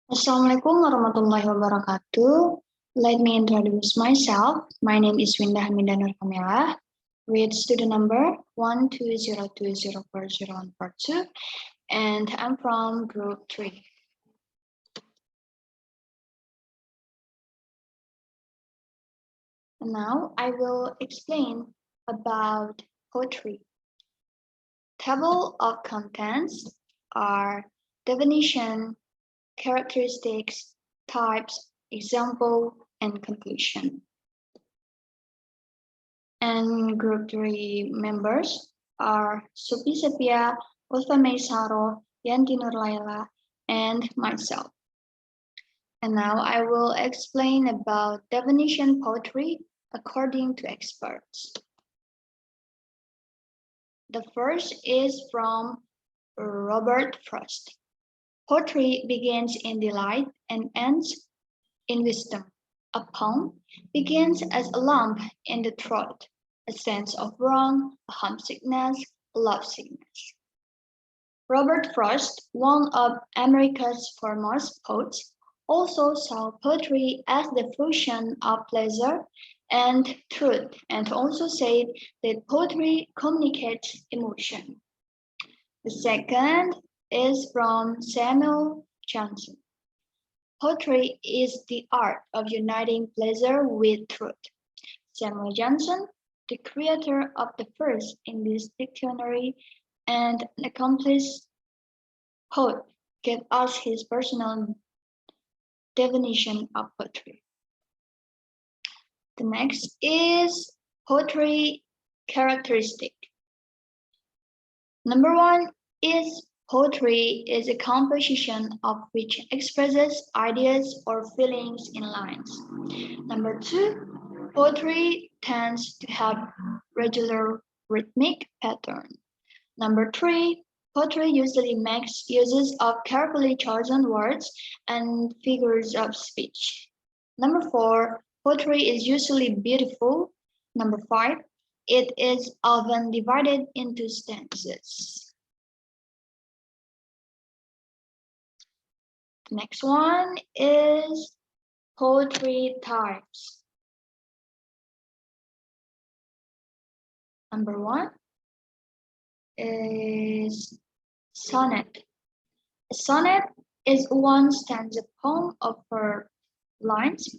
Assalamualaikum warahmatullahi wabarakatuh. Let me introduce myself. My name is Winda Hamidah Nurkamilah with student number 12020404142, and I'm from group 3. Now I will explain about poetry. Table of contents are definition, characteristics, types, example, and conclusion. And group 3 members are Supi Sepia, Ulfa Meisaro, Yanti Nurlaila, and myself. And now I will explain about definition poetry according to experts. The first is from Robert Frost. Poetry begins in delight and ends in wisdom. A poem begins as a lump in the throat, a sense of wrong, a homesickness, a lovesickness. Robert Frost, one of America's foremost poets, also saw poetry as the fusion of pleasure and truth, and also said that poetry communicates emotion. The second is from Samuel Johnson. Poetry is the art of uniting pleasure with truth. Samuel Johnson, the creator of the first English dictionary and an accomplished poet, gave us his personal definition of poetry. The next is poetry characteristic. Number 1 is poetry is a composition of which expresses ideas or feelings in lines. Number 2, poetry tends to have regular rhythmic pattern. Number 3, poetry usually makes uses of carefully chosen words and figures of speech. Number 4, poetry is usually beautiful. Number 5, it is often divided into stanzas. The next one is poetry types. Number 1 is sonnet. A sonnet is one stanza poem of 4 lines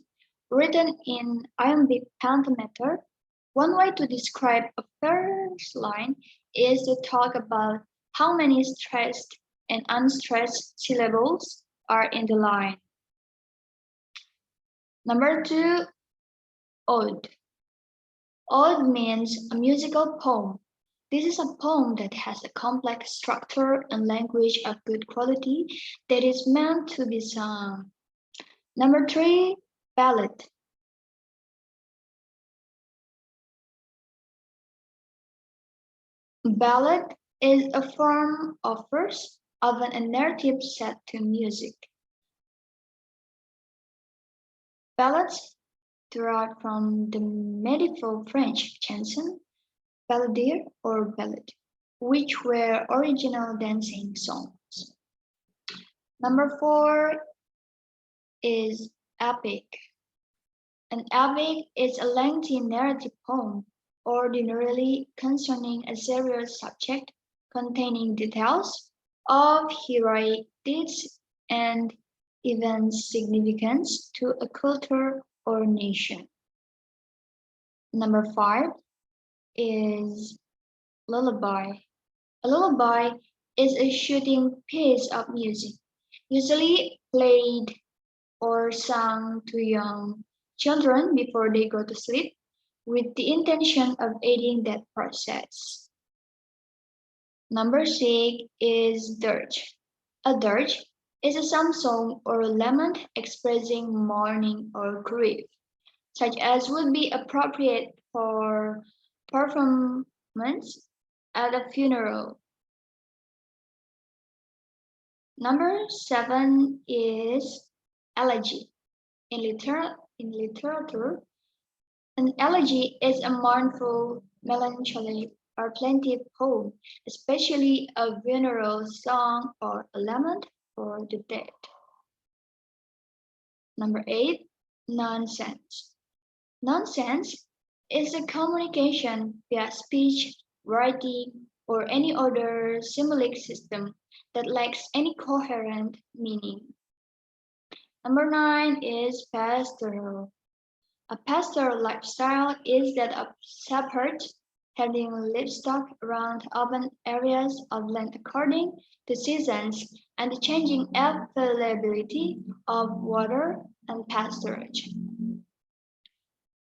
written in iambic pentameter. One way to describe a first line is to talk about how many stressed and unstressed syllables are in the line. Number 2, ode. Ode means a musical poem. This is a poem that has a complex structure and language of good quality that is meant to be sung. Number 3, ballad. Ballad is a form of verse, often a narrative set to music. Ballads derived from the medieval French chanson, balladeer or ballad, which were original dancing songs. Number 4 is epic. An epic is a lengthy narrative poem, ordinarily concerning a serious subject, containing details of heroic deeds and events significant to a culture or nation. Number 5 is lullaby. A lullaby is a soothing piece of music, usually played or sung to young children before they go to sleep, with the intention of aiding that process. Number 6 is dirge. A dirge is a psalm song or lament expressing mourning or grief, such as would be appropriate for performance at a funeral. Number 7 is elegy. In literature, an elegy is a mournful, melancholy, or plaintive poem, especially a funeral song or a lament for the dead. Number 8, nonsense. Nonsense is a communication via speech, writing, or any other symbolic system that lacks any coherent meaning. Number 9 is pastoral. A pastoral lifestyle is that of shepherds having livestock around open areas of land according to seasons and the changing availability of water and pasturage.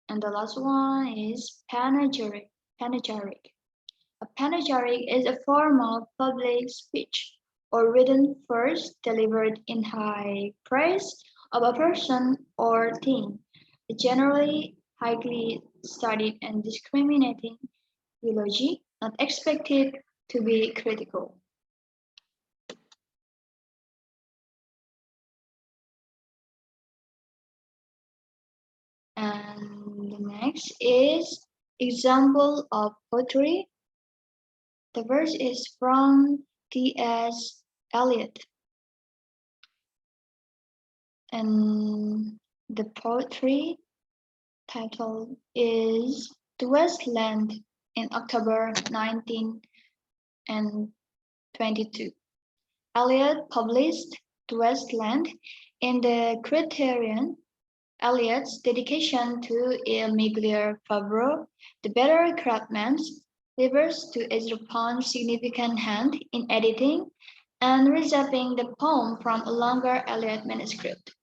And the last one is panegyric. Panegyric. A panegyric is a form of public speech or written verse delivered in high praise of a person or thing. A generally highly studied and discriminating eulogy, not expected to be critical. And the next is example of poetry. The verse is from T.S. Eliot. And the poetry title is The Westland in October 1922. Eliot published The Westland in the Criterion. Eliot's dedication to Emile Fabre, the better craftsman, refers to Ezra Pound's significant hand in editing and reshaping the poem from a longer Eliot manuscript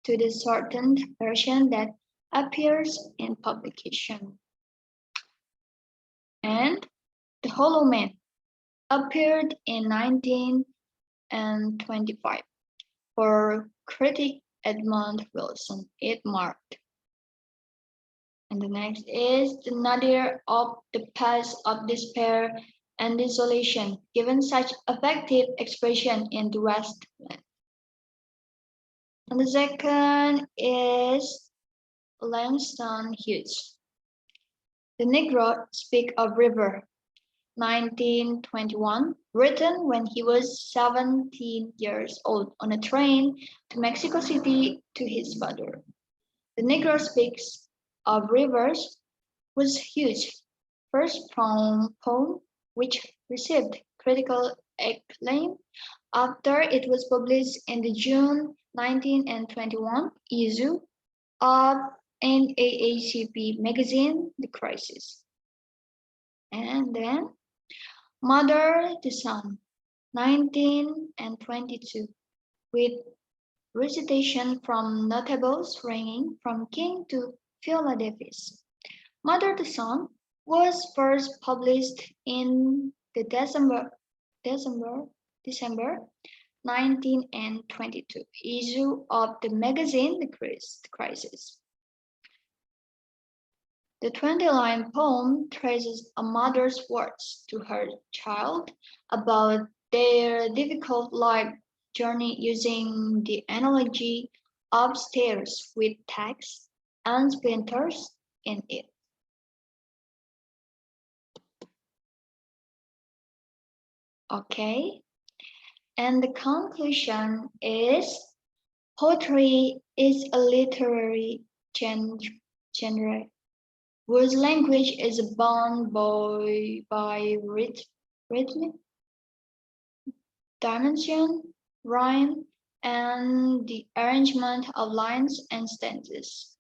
to the shortened version that appears in publication. And The Hollow Man appeared in 1925 for critic Edmund Wilson. It marked. And the next is The Nadir of the Pass of Despair and Desolation, given such effective expression in the Westland. And the second is Langston Hughes. The Negro Speak of River, 1921, written when he was 17 years old on a train to Mexico City to his father. The Negro Speaks of Rivers was Hughes' first poem which received critical acclaim after it was published in the June 1921 issue of NAACP magazine, The Crisis. And then Mother the Sun, 1922, with recitation from notables ranging from King to Philadelphus. Mother the Sun was first published in the December 1922 issue of the magazine The Crisis. The 20-line poem traces a mother's words to her child about their difficult life journey using the analogy of stairs with tacks and splinters in it. Okay, and the conclusion is poetry is a literary genre whose language is bound by rhythm, dimension, rhyme, and the arrangement of lines and stanzas.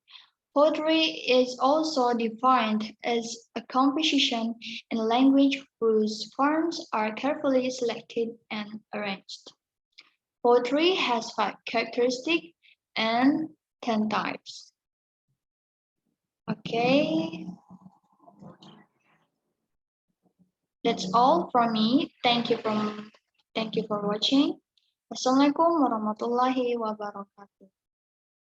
Poetry is also defined as a composition in language whose forms are carefully selected and arranged. Poetry has 5 characteristics and 10 types. Okay, that's all from me. Thank you for watching. Wassalamualaikum warahmatullahi wabarakatuh.